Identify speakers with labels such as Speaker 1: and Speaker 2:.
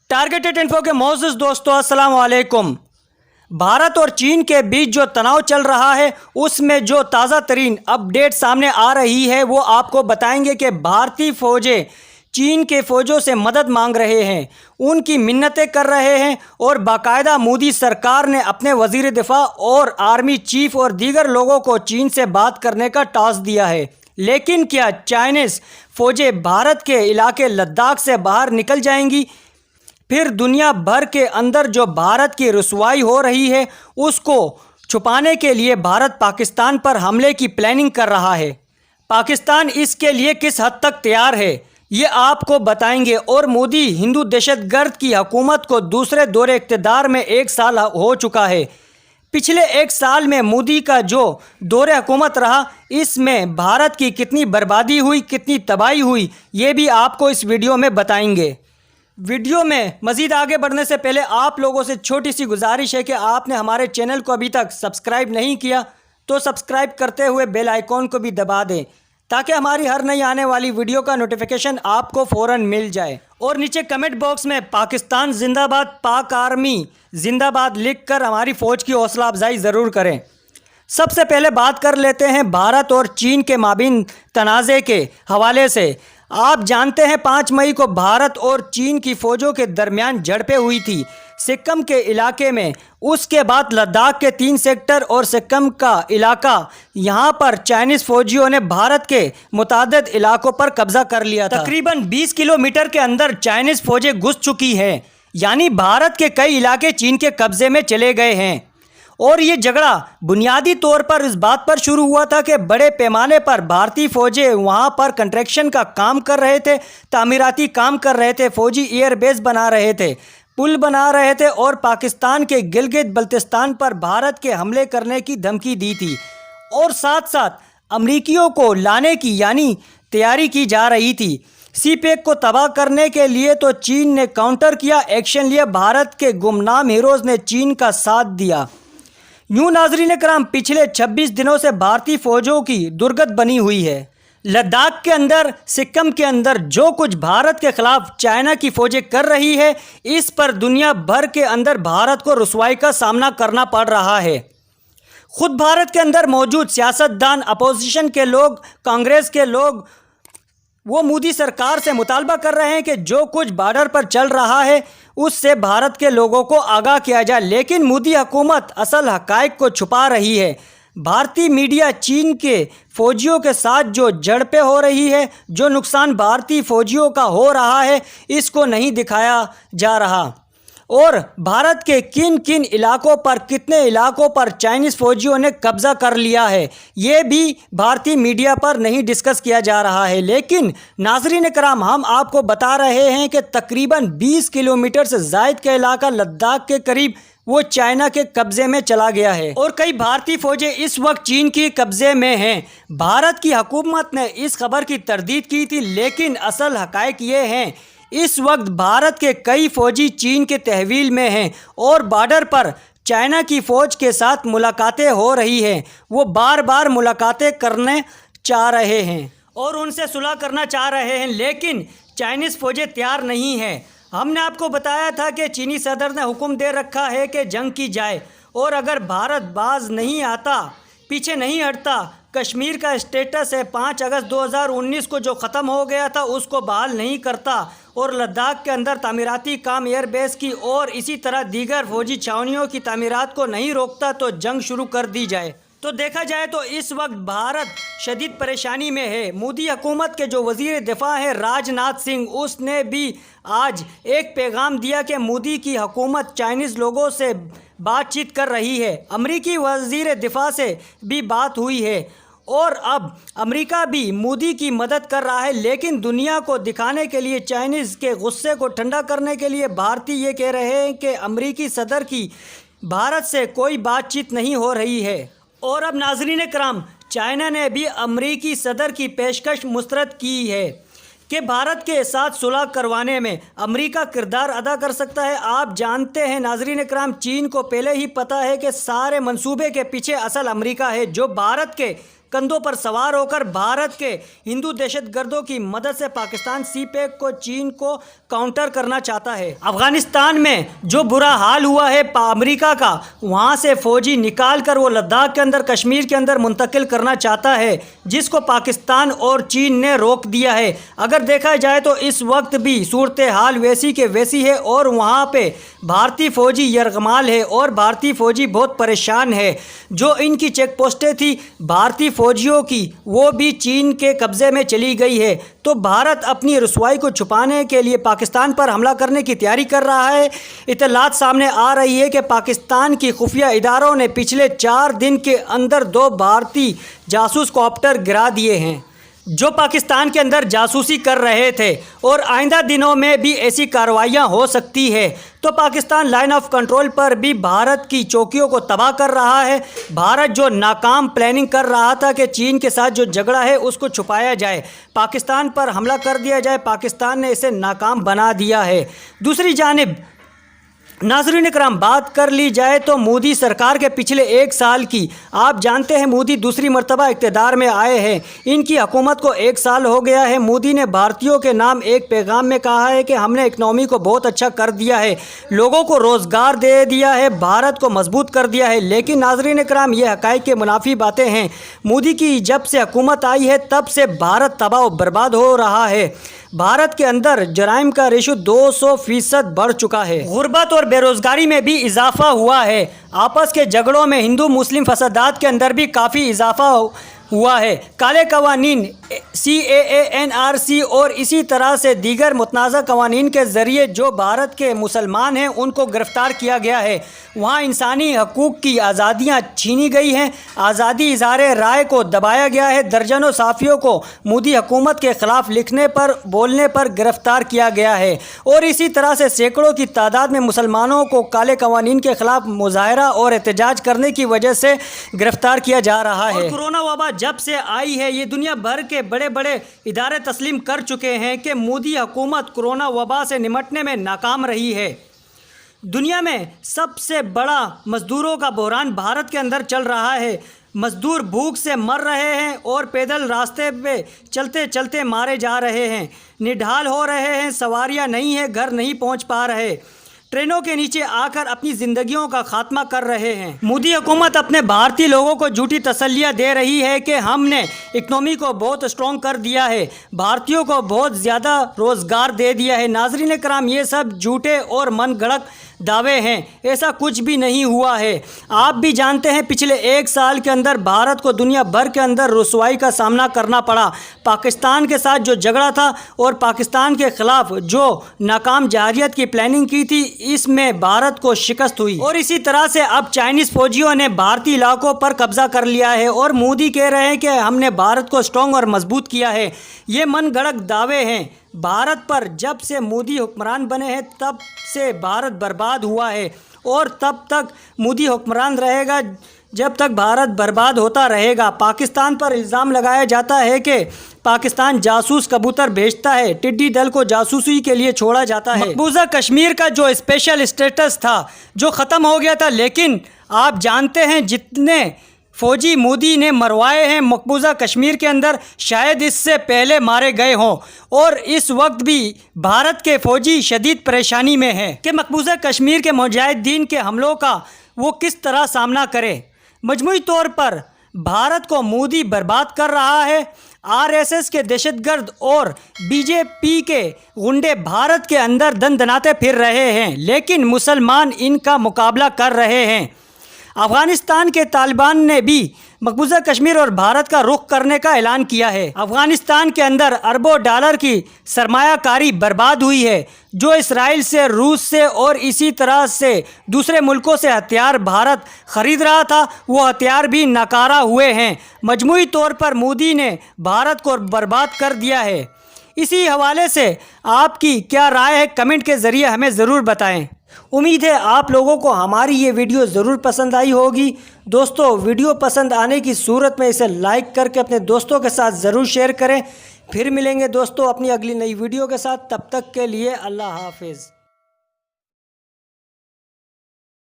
Speaker 1: Targeted info के मोअज़्ज़ज़ दोस्तों, अस्सलाम वालेकुम। भारत और चीन के बीच जो तनाव चल रहा है उसमें जो ताज़ा तरीन अपडेट सामने आ रही है वो आपको बताएंगे कि भारतीय फ़ौजें चीन के फ़ौजों से मदद मांग रहे हैं, उनकी मिन्नतें कर रहे हैं और बाकायदा मोदी सरकार ने अपने वज़ीर दिफा और आर्मी चीफ और दीगर लोगों को चीन से बात करने का टास्क दिया है। लेकिन क्या चाइनीज़ फ़ौजें भारत के इलाके लद्दाख से बाहर निकल जाएंगी? फिर दुनिया भर के अंदर जो भारत की रुसवाई हो रही है उसको छुपाने के लिए भारत पाकिस्तान पर हमले की प्लानिंग कर रहा है। पाकिस्तान इसके लिए किस हद तक तैयार है ये आपको बताएंगे। और मोदी हिंदू दहशतगर्द की हुकूमत को दूसरे दौरे इक़्तिदार में 1 साल हो चुका है। पिछले 1 साल में मोदी का जो दौरे हुकूमत रहा इसमें भारत की कितनी बर्बादी हुई, कितनी तबाही हुई, ये भी आपको इस वीडियो में बताएंगे। वीडियो में मज़ीद आगे बढ़ने से पहले आप लोगों से छोटी सी गुजारिश है कि आपने हमारे चैनल को अभी तक सब्सक्राइब नहीं किया तो सब्सक्राइब करते हुए बेल आइकॉन को भी दबा दें ताकि हमारी हर नई आने वाली वीडियो का नोटिफिकेशन आपको फ़ौरन मिल जाए। और नीचे कमेंट बॉक्स में पाकिस्तान जिंदाबाद, पाक आर्मी जिंदाबाद लिखकर हमारी फ़ौज की हौसला अफजाई ज़रूर करें। सबसे पहले बात कर लेते हैं भारत और चीन के माबीन तनाज़े के हवाले से। आप जानते हैं 5 मई को भारत और चीन की फ़ौजों के दरमियान झड़पें हुई थी सिक्किम के इलाके में। उसके बाद लद्दाख के 3 सेक्टर और सिक्किम का इलाका, यहाँ पर चाइनीज़ फ़ौजियों ने भारत के मुतादिद इलाकों पर कब्ज़ा कर लिया था। तकरीबन 20 किलोमीटर के अंदर चाइनीज़ फ़ौजें घुस चुकी हैं, यानी भारत के कई इलाके चीन के कब्ज़े में चले गए हैं। और ये झगड़ा बुनियादी तौर पर इस बात पर शुरू हुआ था कि बड़े पैमाने पर भारतीय फ़ौजें वहाँ पर कंस्ट्रक्शन का काम कर रहे थे, तामीराती काम कर रहे थे, फ़ौजी एयरबेस बना रहे थे, पुल बना रहे थे और पाकिस्तान के गिलगित बल्तिस्तान पर भारत के हमले करने की धमकी दी थी। और साथ साथ अमरीकियों को लाने की यानी तैयारी की जा रही थी। सीपेक को तबाह करने के लिए तो चीन ने काउंटर किया, एक्शन लिया। भारत के गुमनाम हीरोज़ ने चीन का साथ दिया। यूँ नाज़रीन कराम, पिछले 26 दिनों से भारतीय फ़ौजों की दुर्गत बनी हुई है। लद्दाख के अंदर, सिक्किम के अंदर जो कुछ भारत के ख़िलाफ़ चाइना की फ़ौजें कर रही है इस पर दुनिया भर के अंदर भारत को रुसवाई का सामना करना पड़ रहा है। ख़ुद भारत के अंदर मौजूद सियासतदान, अपोजिशन के लोग, कांग्रेस के लोग वो मोदी सरकार से मुतालबा कर रहे हैं कि जो कुछ बॉर्डर पर चल रहा है उससे भारत के लोगों को आगाह किया जाए। लेकिन मोदी हुकूमत असल हक़ाइक़ को छुपा रही है। भारतीय मीडिया चीन के फ़ौजियों के साथ जो झड़पें हो रही है, जो नुकसान भारतीय फ़ौजियों का हो रहा है, इसको नहीं दिखाया जा रहा। और भारत के किन किन इलाकों पर, कितने इलाकों पर चाइनीज़ फ़ौजियों ने कब्ज़ा कर लिया है ये भी भारतीय मीडिया पर नहीं डिस्कस किया जा रहा है। लेकिन नाज़रीन कराम, हम आपको बता रहे हैं कि तकरीबन 20 किलोमीटर से ज़ायद का इलाका लद्दाख के करीब वो चाइना के कब्ज़े में चला गया है और कई भारतीय फ़ौजें इस वक्त चीन के कब्ज़े में हैं। भारत की हुकूमत ने इस खबर की तरदीद की थी, लेकिन असल हक़ाइक़ ये हैं इस वक्त भारत के कई फ़ौजी चीन के तहवील में हैं और बॉर्डर पर चाइना की फ़ौज के साथ मुलाकातें हो रही हैं। वो बार बार मुलाकातें करने चाह रहे हैं और उनसे सुलह करना चाह रहे हैं, लेकिन चाइनीज़ फ़ौजें तैयार नहीं हैं। हमने आपको बताया था कि चीनी सदर ने हुक्म दे रखा है कि जंग की जाए और अगर भारत बाज नहीं आता, पीछे नहीं हटता, कश्मीर का स्टेटस है 5 अगस्त 2019 को जो ख़त्म हो गया था उसको बहाल नहीं करता और लद्दाख के अंदर तामीराती काम एयरबेस की और इसी तरह दीगर फ़ौजी छावनियों की तामीरात को नहीं रोकता तो जंग शुरू कर दी जाए। तो देखा जाए तो इस वक्त भारत शदीद परेशानी में है। मोदी हुकूमत के जो वज़ीर दिफा है राजनाथ सिंह, उसने भी आज एक पैगाम दिया कि मोदी की हुकूमत चाइनीज़ लोगों से बातचीत कर रही है। अमरीकी वज़ीर दिफा से भी बात हुई है और अब अमेरिका भी मोदी की मदद कर रहा है। लेकिन दुनिया को दिखाने के लिए, चाइनीज़ के गुस्से को ठंडा करने के लिए भारतीय ये कह रहे हैं कि अमरीकी सदर की भारत से कोई बातचीत नहीं हो रही है। और अब नाज़रीन कराम, चाइना ने भी अमरीकी सदर की पेशकश मुस्तरद की है कि भारत के साथ सुलह करवाने में अमेरिका किरदार अदा कर सकता है। आप जानते हैं नाज़रीन कराम, चीन को पहले ही पता है कि सारे मंसूबे के पीछे असल अमेरिका है, जो भारत के कंधों पर सवार होकर भारत के हिंदू दहशतगर्दों की मदद से पाकिस्तान सीपैक को चीन को काउंटर करना चाहता है। अफगानिस्तान में जो बुरा हाल हुआ है अमेरिका का, वहाँ से फौजी निकाल कर वो लद्दाख के अंदर, कश्मीर के अंदर मुंतकिल करना चाहता है, जिसको पाकिस्तान और चीन ने रोक दिया है। अगर देखा जाए तो इस वक्त भी सूरत हाल वैसी के वैसी है और वहाँ पे भारतीय फौजी यरगमाल है और भारतीय फौजी बहुत परेशान है। जो इनकी चेक पोस्टें थी भारतीय फौजियों की, वो भी चीन के कब्ज़े में चली गई है। तो भारत अपनी रुसवाई को छुपाने के लिए पाकिस्तान पर हमला करने की तैयारी कर रहा है। इत्तलात सामने आ रही है कि पाकिस्तान की खुफिया इदारों ने पिछले 4 दिन के अंदर 2 भारतीय जासूस कॉप्टर गिरा दिए हैं, जो पाकिस्तान के अंदर जासूसी कर रहे थे, और आइंदा दिनों में भी ऐसी कार्रवाइयाँ हो सकती है। तो पाकिस्तान लाइन ऑफ कंट्रोल पर भी भारत की चौकियों को तबाह कर रहा है। भारत जो नाकाम प्लानिंग कर रहा था कि चीन के साथ जो झगड़ा है उसको छुपाया जाए, पाकिस्तान पर हमला कर दिया जाए, पाकिस्तान ने इसे नाकाम बना दिया है। दूसरी जानिब नाज़रीन इकराम, बात कर ली जाए तो मोदी सरकार के पिछले 1 साल की, आप जानते हैं मोदी दूसरी मर्तबा इक़्तिदार में आए हैं, इनकी हुकूमत को 1 साल हो गया है। मोदी ने भारतीयों के नाम एक पैगाम में कहा है कि हमने इकनॉमी को बहुत अच्छा कर दिया है, लोगों को रोज़गार दे दिया है, भारत को मजबूत कर दिया है। लेकिन नाज़रीन इकराम, ये हक़ाइक़ के मुनाफी बातें हैं। मोदी की जब से हुकूमत आई है तब से भारत तबाह व बर्बाद हो रहा है। भारत के अंदर जराइम का रेशो 200% बढ़ चुका है। गुर्बत और बेरोज़गारी में भी इजाफा हुआ है। आपस के झगड़ों में हिंदू मुस्लिम फसादात के अंदर भी काफ़ी इजाफा हुआ है। काले कवानीन CAA NRC और इसी तरह से दीगर मुतनाज़ा कवानीन के ज़रिए जो भारत के मुसलमान हैं उनको गिरफ़्तार किया गया है। वहाँ इंसानी हकूक़ की आज़ादियाँ छीनी गई हैं, आज़ादी इज़हारे राय को दबाया गया है। दर्जनों साफ़ियों को मोदी हुकूमत के ख़िलाफ़ लिखने पर, बोलने पर गिरफ़्तार किया गया है, और इसी तरह से सैकड़ों की तादाद में मुसलमानों को काले कवानीन के ख़िलाफ़ मुज़ाहरा और एहतजाज करने की वजह से गिरफ़्तार किया जा रहा है। कोरोना वबा जब से आई है, ये दुनिया भर के बड़े बड़े इदारे तस्लीम कर चुके हैं कि मोदी हुकूमत कोरोना वबा से निमटने में नाकाम रही है। दुनिया में सबसे बड़ा मज़दूरों का बहरान भारत के अंदर चल रहा है। मज़दूर भूख से मर रहे हैं और पैदल रास्ते पे चलते चलते मारे जा रहे हैं, निढाल हो रहे हैं, सवारियां नहीं है, घर नहीं पहुंच पा रहे, ट्रेनों के नीचे आकर अपनी ज़िंदगियों का खात्मा कर रहे हैं। मोदी हुकूमत अपने भारतीय लोगों को झूठी तसल्लियाँ दे रही है कि हमने इकनॉमी को बहुत स्ट्रॉन्ग कर दिया है, भारतीयों को बहुत ज़्यादा रोज़गार दे दिया है। नाज़रीन कराम, ये सब झूठे और मन गढ़ंत दावे हैं, ऐसा कुछ भी नहीं हुआ है। आप भी जानते हैं पिछले 1 साल के अंदर भारत को दुनिया भर के अंदर रुसवाई का सामना करना पड़ा। पाकिस्तान के साथ जो झगड़ा था और पाकिस्तान के ख़िलाफ़ जो नाकाम जहारियत की प्लानिंग की थी, इसमें भारत को शिकस्त हुई। और इसी तरह से अब चाइनीज़ फौजियों ने भारतीय इलाकों पर कब्ज़ा कर लिया है और मोदी कह रहे हैं कि हमने भारत को स्ट्रॉन्ग और मजबूत किया है। ये मन गढ़ंत दावे हैं। भारत पर जब से मोदी हुक्मरान बने हैं तब से भारत बर्बाद हुआ है और तब तक मोदी हुक्मरान रहेगा जब तक भारत बर्बाद होता रहेगा। पाकिस्तान पर इल्ज़ाम लगाया जाता है कि पाकिस्तान जासूस कबूतर भेजता है, टिड्डी दल को जासूसी के लिए छोड़ा जाता है। मकबूजा कश्मीर का जो स्पेशल स्टेटस था जो ख़त्म हो गया था, लेकिन आप जानते हैं जितने फ़ौजी मोदी ने मरवाए हैं मकबूजा कश्मीर के अंदर, शायद इससे पहले मारे गए हों। और इस वक्त भी भारत के फ़ौजी शदीद परेशानी में हैं कि मकबूजा कश्मीर के मुजाहिदीन के हमलों का वो किस तरह सामना करे। मजमूई तौर पर भारत को मोदी बर्बाद कर रहा है। RSS के दहशतगर्द और BJP के गुंडे भारत के अंदर दनदनाते फिर रहे हैं, लेकिन मुसलमान इनका मुकाबला कर रहे हैं। अफ़गानिस्तान के तालिबान ने भी मकबूजा कश्मीर और भारत का रुख करने का ऐलान किया है। अफ़गानिस्तान के अंदर अरबों डॉलर की सरमायाकारी बर्बाद हुई है। जो इसराइल से, रूस से और इसी तरह से दूसरे मुल्कों से हथियार भारत ख़रीद रहा था, वो हथियार भी नाकारा हुए हैं। मजमूई तौर पर मोदी ने भारत को बर्बाद कर दिया है। इसी हवाले से आपकी क्या राय है, कमेंट के ज़रिए हमें ज़रूर बताएं। उम्मीद है आप लोगों को हमारी ये वीडियो ज़रूर पसंद आई होगी। दोस्तों, वीडियो पसंद आने की सूरत में इसे लाइक करके अपने दोस्तों के साथ ज़रूर शेयर करें। फिर मिलेंगे दोस्तों अपनी अगली नई वीडियो के साथ, तब तक के लिए अल्लाह हाफिज़।